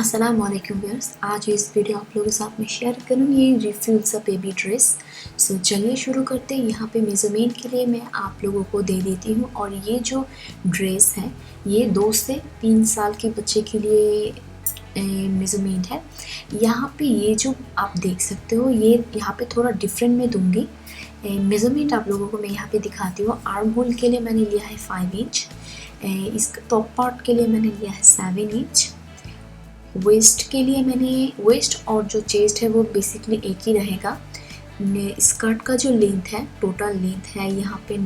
अस्सलाम वालेकुम व्यूअर्स। आज इस वीडियो आप लोगों के साथ में शेयर करूँगी रिफ्यूज़ अ बेबी ड्रेस। सो चलिए शुरू करते हैं। यहाँ पे मेज़रमेंट के लिए मैं आप लोगों को दे देती हूँ और ये जो ड्रेस है ये 2 से 3 साल के बच्चे के लिए मेज़रमेंट है। यहाँ पे ये जो आप देख सकते हो ये यहाँ पे थोड़ा डिफरेंट में दूँगी। मेज़रमेंट आप लोगों को मैं यहाँ पे दिखाती हूँ। आर्म होल के लिए मैंने लिया है 5 इंच। इस टॉप पार्ट के लिए मैंने लिया है 7 इंच। वेस्ट के लिए मैंने वेस्ट और जो चेस्ट है वो बेसिकली एक ही रहेगा। स्कर्ट का जो लेंथ है टोटल लेंथ है यहाँ पे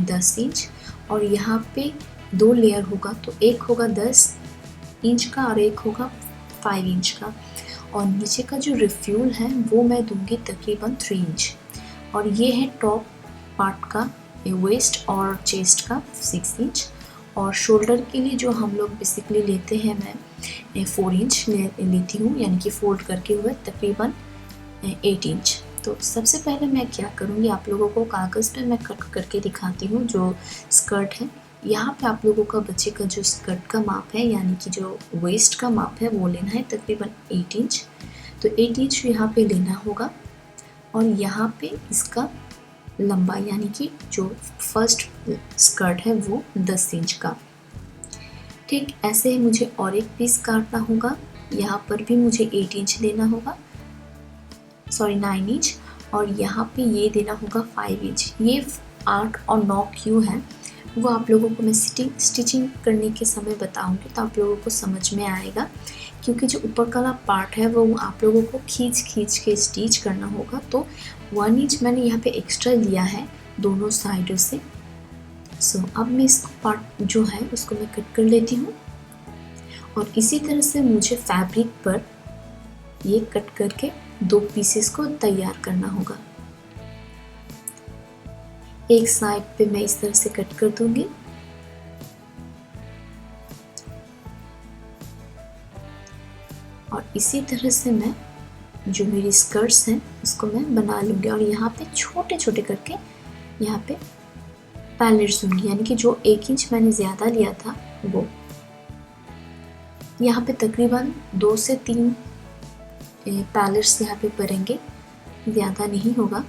10 इंच और यहाँ पे 2 लेयर होगा, तो एक होगा 10 इंच का और एक होगा 5 इंच का। और नीचे का जो रिफ्यूल है वो मैं दूंगी तकरीबन 3 इंच। और ये है टॉप पार्ट का वेस्ट और चेस्ट का 6 इंच। और शोल्डर के लिए जो हम लोग बेसिकली लेते हैं मैं 4 इंच लेती हूँ, यानी कि फोल्ड करके हुए तकरीबन 8 इंच। तो सबसे पहले मैं क्या करूँगी, आप लोगों को कागज़ पे मैं कट करके दिखाती हूँ जो स्कर्ट है। यहाँ पे आप लोगों का बच्चे का जो स्कर्ट का माप है यानी कि जो वेस्ट का माप है वो लेना है तकरीबन 8 इंच। तो 8 इंच यहाँ पे लेना होगा और यहाँ पे इसका लंबा यानी कि जो फर्स्ट स्कर्ट है वो 10 इंच का। ठीक ऐसे ही मुझे और एक पीस काटना होगा। यहाँ पर भी मुझे 8 इंच लेना होगा, 9 इंच। और यहाँ पे ये देना होगा 5 इंच। ये 8 और 9 क्यों है वो आप लोगों को मैं स्टिचिंग करने के समय बताऊंगी, तो आप लोगों को समझ में आएगा। क्योंकि जो ऊपर का पार्ट है वो आप लोगों को खींच के स्टिच करना होगा। तो 1 इंच मैंने यहाँ पे एक्स्ट्रा लिया है दोनों साइडों से। अब मैं इसको पार्ट जो है उसको मैं कट कर लेती हूँ और इसी तरह से मुझे फैब्रिक पर ये कट करके 2 पीसेस को तैयार करना होगा। एक साइड पे मैं इस तरह से कट कर दूंगी और इसी तरह से मैं जो मेरी स्कर्ट्स हैं उसको मैं बना लूँगी। और यहाँ पे छोटे छोटे करके यहाँ पे पैलेट्स दूंगी, यानी कि जो 1 इंच मैंने ज़्यादा लिया था वो यहाँ पे तकरीबन 2 से 3 पैलेट्स यहाँ पे पड़ेंगे, ज़्यादा नहीं होगा।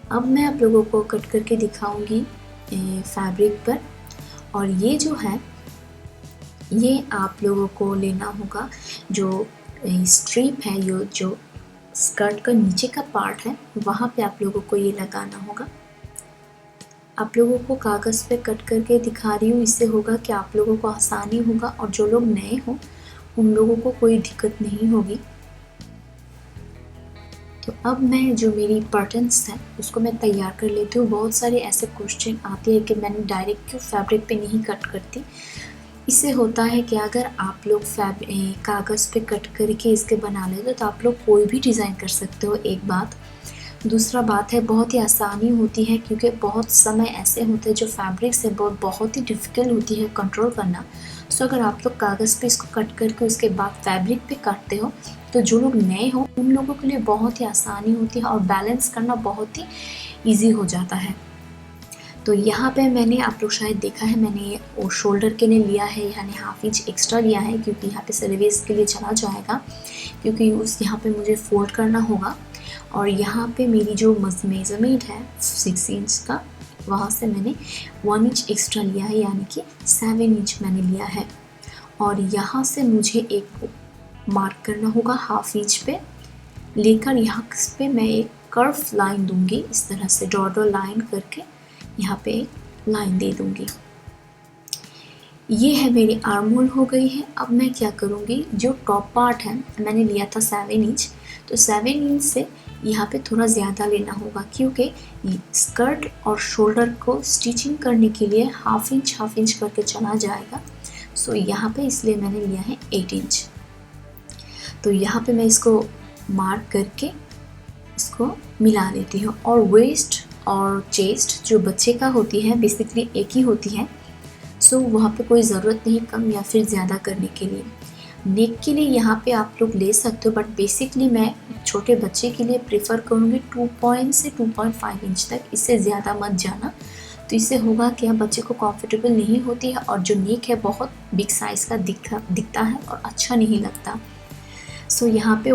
अब मैं आप लोगों को कट करके दिखाऊंगी फैब्रिक पर। और ये जो है ये आप लोगों को लेना होगा जो स्ट्रिप है, ये जो स्कर्ट का नीचे का पार्ट है वहाँ पे आप लोगों को ये लगाना होगा। आप लोगों को कागज़ पे कट करके दिखा रही हूँ, इससे होगा कि आप लोगों को आसानी होगा और जो लोग नए हों उन लोगों को कोई दिक्कत नहीं होगी। तो अब मैं जो मेरी पैटर्न्स हैं उसको मैं तैयार कर लेती हूँ। बहुत सारे ऐसे क्वेश्चन आते हैं कि मैंने डायरेक्ट क्यों फैब्रिक पे नहीं कट करती। इससे होता है कि अगर आप लोग कागज़ पे कट करके इसके बना लेते तो आप लोग कोई भी डिज़ाइन कर सकते हो, एक बात। दूसरा बात है बहुत ही आसानी होती है, क्योंकि बहुत समय ऐसे होते हैं जो फैब्रिक से बहुत ही डिफ़िकल्ट होती है कंट्रोल करना। सो अगर आप लोग कागज़ पे इसको कट करके उसके बाद फैब्रिक पे काटते हो तो जो लोग नए हो उन लोगों के लिए बहुत ही आसानी होती है और बैलेंस करना बहुत ही ईजी हो जाता है। तो यहाँ पे मैंने आप लोग शायद देखा है मैंने वो शोल्डर के लिए लिया है, यानी हाफ इंच एक्स्ट्रा लिया है क्योंकि यहाँ पे सर्विस के लिए चला जाएगा, क्योंकि उस यहाँ पे मुझे फोल्ड करना होगा। और यहाँ पे मेरी जो मेज़रमेंट है 6 इंच का, वहाँ से मैंने 1 इंच एक्स्ट्रा लिया है, यानी कि 7 इंच मैंने लिया है। और यहाँ से मुझे एक मार्क करना होगा हाफ इंच पे लेकर, यहाँ पे मैं एक कर्व लाइन दूंगी, इस तरह से डॉट लाइन करके यहाँ पे एक लाइन दे दूंगी। ये है मेरी आर्म होल हो गई है। अब मैं क्या करूँगी, जो टॉप पार्ट है मैंने लिया था 7 इंच, तो 7 इंच से यहाँ पे थोड़ा ज़्यादा लेना होगा क्योंकि स्कर्ट और शोल्डर को स्टिचिंग करने के लिए हाफ इंच करके चला जाएगा। सो यहाँ पे इसलिए मैंने लिया है 8 इंच। तो यहाँ पे मैं इसको मार्क करके इसको मिला लेती हूँ। और वेस्ट और चेस्ट जो बच्चे का होती है बेसिकली एक ही होती है, सो वहाँ पे कोई ज़रूरत नहीं कम या फिर ज़्यादा करने के लिए। नेक के लिए यहाँ पे आप लोग ले सकते हो, बट बेसिकली मैं छोटे बच्चे के लिए प्रेफर करूँगी 2 से 2.5 इंच तक, इससे ज़्यादा मत जाना। तो इससे होगा क्या, बच्चे को कंफर्टेबल नहीं होती है और जो नेक है बहुत बिग साइज़ का दिखता है और अच्छा नहीं लगता। सो यहाँ पे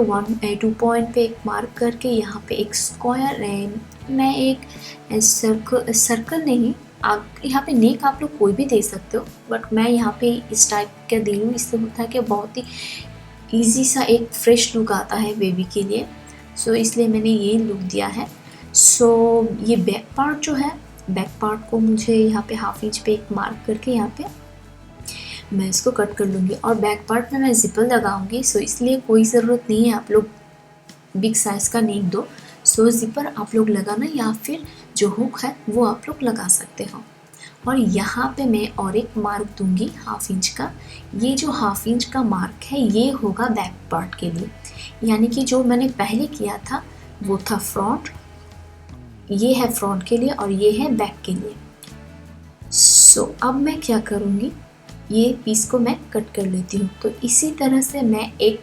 2 पॉइंट पे एक मार्क करके यहाँ पे एक स्क्वायर एंड मैं एक सर्कल नहीं, आप यहाँ पे नेक आप लोग कोई भी दे सकते हो, बट मैं यहाँ पे इस टाइप का दी हूँ। इससे होता है कि बहुत ही ईजी सा एक फ्रेश लुक आता है बेबी के लिए। सो इसलिए मैंने ये लुक दिया है। सो ये बैक पार्ट जो है, बैक पार्ट को मुझे यहाँ पे 1/2 इंच पे एक मार्क करके यहाँ पे मैं इसको कट कर लूँगी और बैक पार्ट में मैं ज़िपर लगाऊंगी। सो इसलिए कोई ज़रूरत नहीं है आप लोग बिग साइज़ का नेक दो। सो ज़िपर आप लोग लगाना या फिर जो हुक है वो आप लोग लगा सकते हो। और यहाँ पे मैं और एक मार्क दूंगी 1/2 इंच का। ये जो 1/2 इंच का मार्क है ये होगा बैक पार्ट के लिए, यानी कि जो मैंने पहले किया था वो था फ्रंट, ये है फ्रंट के लिए और ये है बैक के लिए। सो अब मैं क्या करूँगी, ये पीस को मैं कट कर लेती हूँ। तो इसी तरह से मैं एक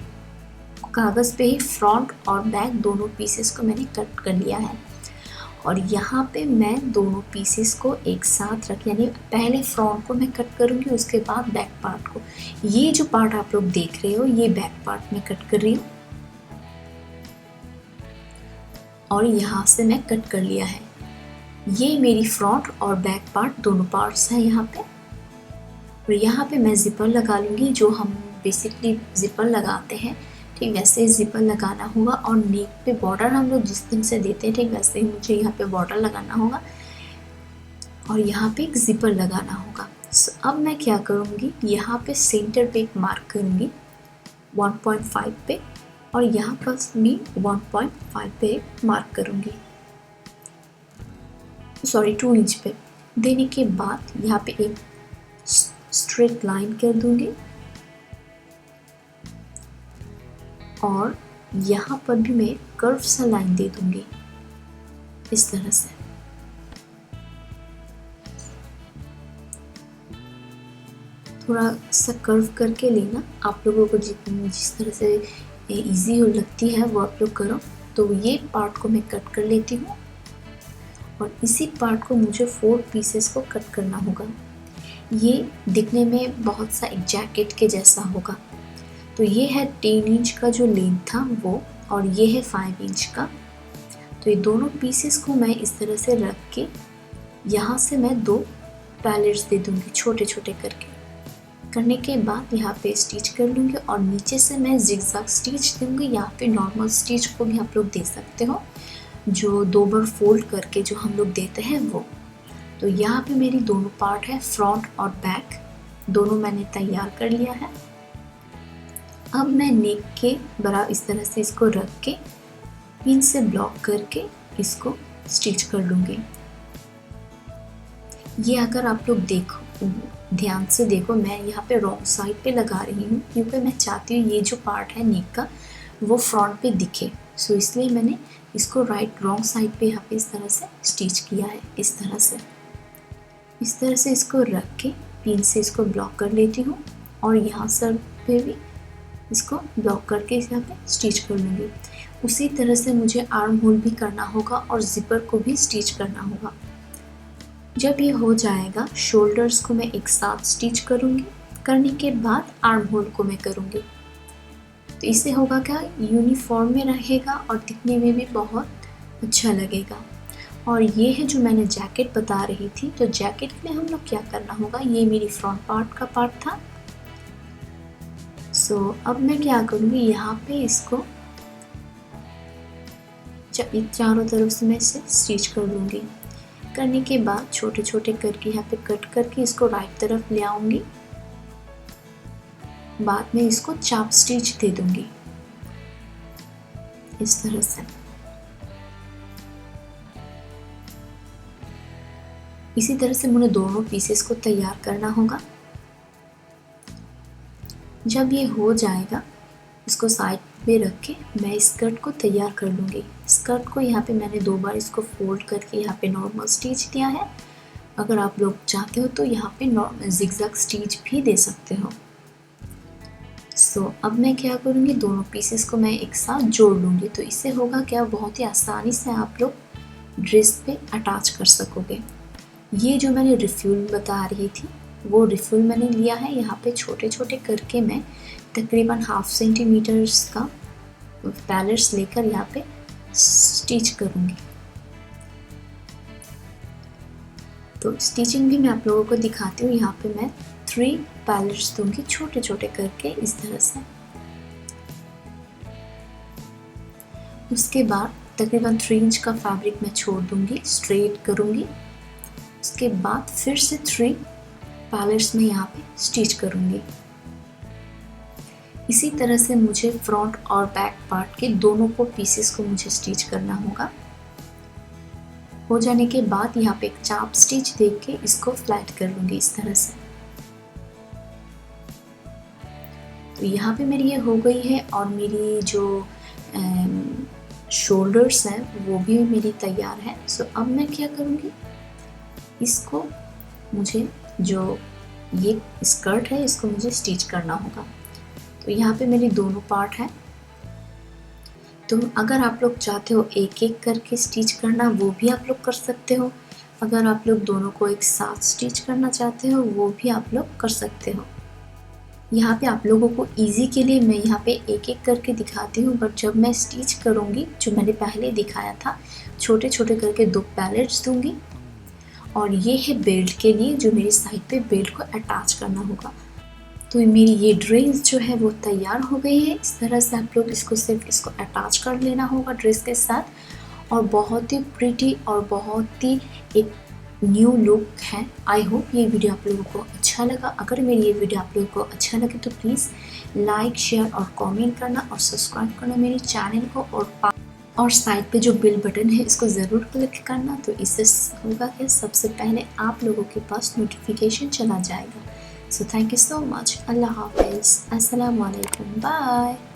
कागज़ पे ही फ्रंट और बैक दोनों पीसेस को मैंने कट कर लिया है और यहाँ पे मैं दोनों पीसेस को एक साथ रख, यानी पहले फ्रंट को मैं कट करूँगी उसके बाद बैक पार्ट को। ये जो पार्ट आप लोग देख रहे हो ये बैक पार्ट में कट कर रही हूँ और यहाँ से मैं कट कर लिया है। ये मेरी फ्रंट और बैक पार्ट दोनों पार्ट्स हैं यहाँ पे। और यहाँ पे मैं ज़िपर लगा लूँगी, जो हम बेसिकली ज़िपर लगाते हैं ठीक वैसे ज़िपर लगाना होगा। और नेक पे बॉर्डर हम लोग जिस दिन से देते हैं ठीक वैसे ही मुझे यहाँ पे बॉर्डर लगाना होगा और यहाँ पे एक ज़िपर लगाना होगा। सो अब मैं क्या करूँगी, यहाँ पे सेंटर पे एक मार्क करूँगी 1.5 पे और यहाँ पर भी 1.5 पे मार्क करूँगी, सॉरी 2 इंच पे। देने के बाद यहाँ पे एक स्ट्रेट लाइन कर दूँगी और यहाँ पर भी मैं कर्व सा लाइन दे दूँगी इस तरह से। थोड़ा सा कर्व करके लेना, आप लोगों को जिस तरह से इजी हो लगती है वो आप लोग करो। तो ये पार्ट को मैं कट कर लेती हूँ और इसी पार्ट को मुझे 4 पीसेस को कट करना होगा। ये दिखने में बहुत सा एक जैकेट के जैसा होगा। तो ये है 10 इंच का जो लेंथ था वो और ये है 5 इंच का। तो ये दोनों पीसेस को मैं इस तरह से रख के यहाँ से मैं 2 पैलेट्स दे दूँगी छोटे छोटे करके। करने के बाद यहाँ पे स्टिच कर लूँगी और नीचे से मैं जिगजैग स्टिच दूँगी या फिर नॉर्मल स्टिच को भी आप लोग दे सकते हो, जो 2 बार फोल्ड करके जो हम लोग देते हैं वो। तो यहाँ पे मेरी दोनों पार्ट है, फ्रंट और बैक दोनों मैंने तैयार कर लिया है। अब मैं नेक के बराबर इस तरह से इसको रख के पिन से ब्लॉक करके इसको स्टिच कर लूँगी। ये अगर आप लोग देखो ध्यान से देखो, मैं यहाँ पे रॉन्ग साइड पे लगा रही हूँ क्योंकि मैं चाहती हूँ ये जो पार्ट है नेक का वो फ्रंट पे दिखे। सो इसलिए मैंने इसको रॉन्ग साइड पे यहाँ पे इस तरह से स्टिच किया है। इस तरह से इसको रख के पिन से इसको ब्लॉक कर लेती हूँ और यहाँ सर पे भी इसको ब्लॉक करके यहाँ पे स्टिच कर लूँगी। उसी तरह से मुझे आर्म होल भी करना होगा और ज़िपर को भी स्टिच करना होगा। जब ये हो जाएगा शोल्डर्स को मैं एक साथ स्टिच करूँगी, करने के बाद आर्म होल को मैं करूँगी। तो इससे होगा क्या, यूनिफॉर्म में रहेगा और दिखने में भी बहुत अच्छा लगेगा। और ये है जो मैंने जैकेट बता रही थी। तो जैकेट के लिए हम लोग क्या करना होगा, ये मेरी फ्रंट पार्ट का पार्ट था। सो अब मैं क्या करूँगी, यहाँ पे इसको चारों तरफ से मैं इसे स्टिच कर लूँगी। करने के बाद छोटे छोटे करके यहाँ पे कट करके इसको राइट तरफ ले आऊँगी। बाद में इसको चाप स्टिच दे दूँगी इस तरह से। इसी तरह से मुझे दोनों पीसेस को तैयार करना होगा। जब ये हो जाएगा इसको साइड पे रख के मैं स्कर्ट को तैयार कर लूँगी। स्कर्ट को यहाँ पे मैंने 2 बार इसको फोल्ड करके यहाँ पे नॉर्मल स्टिच दिया है। अगर आप लोग चाहते हो तो यहाँ पे जिगजैग स्टिच भी दे सकते हो। सो अब मैं क्या करूँगी, दोनों पीसेस को मैं एक साथ जोड़ लूँगी। तो इससे होगा क्या, बहुत ही आसानी से आप लोग ड्रेस पे अटैच कर सकोगे। ये जो मैंने रिफ्यूल बता रही थी वो रिफ्यूल मैंने लिया है। यहाँ पे छोटे छोटे करके मैं तकरीबन 1/2 सेंटीमीटर्स का पैलेट्स लेकर यहाँ पे स्टिच करूँगी। तो स्टिचिंग भी मैं आप लोगों को दिखाती हूँ। यहाँ पे मैं 3 पैलेट्स दूंगी छोटे छोटे करके इस तरह से। उसके बाद तकरीबन 3 इंच का फैब्रिक मैं छोड़ दूंगी, स्ट्रेट करूंगी। उसके बाद फिर से 3 पैलेट्स में यहाँ पे स्टिच करूंगी। इसी तरह से मुझे फ्रंट और बैक पार्ट के दोनों को पीसेस को मुझे स्टिच करना होगा। हो जाने के बाद यहाँ पे एक चाप स्टिच देके के इसको फ्लैट कर लूँगी इस तरह से। तो यहाँ पे मेरी ये हो गई है और मेरी जो शोल्डर्स हैं वो भी मेरी तैयार है। सो अब मैं क्या करूँगी, इसको मुझे जो ये स्कर्ट है इसको मुझे स्टिच करना होगा। तो यहाँ पे मेरी दोनों पार्ट है। तो अगर आप लोग चाहते हो एक एक करके स्टिच करना वो भी आप लोग कर सकते हो। अगर आप लोग दोनों को एक साथ स्टिच करना चाहते हो वो भी आप लोग कर सकते हो। यहाँ पे आप लोगों को इजी के लिए मैं यहाँ पे एक एक करके दिखाती हूँ, बट जब मैं स्टिच करूँगी जो मैंने पहले दिखाया था छोटे छोटे करके 2 पैलेट्स दूँगी। और ये है बेल्ट के लिए जो मेरी साइड पे बेल्ट को अटैच करना होगा। तो मेरी ये ड्रेस जो है वो तैयार हो गई है। इस तरह से आप लोग इसको सिर्फ इसको अटैच कर लेना होगा ड्रेस के साथ और बहुत ही प्रिटी और बहुत ही एक न्यू लुक है। आई होप ये वीडियो आप लोगों को अच्छा लगा। अगर मेरी ये वीडियो आप लोगों को अच्छा लगे तो प्लीज़ लाइक, शेयर और कमेंट करना और सब्सक्राइब करना मेरे चैनल को और साइड पे जो बेल बटन है इसको ज़रूर क्लिक करना। तो इससे होगा कि सबसे पहले आप लोगों के पास नोटिफिकेशन चला जाएगा। So thank you so much. Allah Hafiz. Assalamu alaikum. Bye.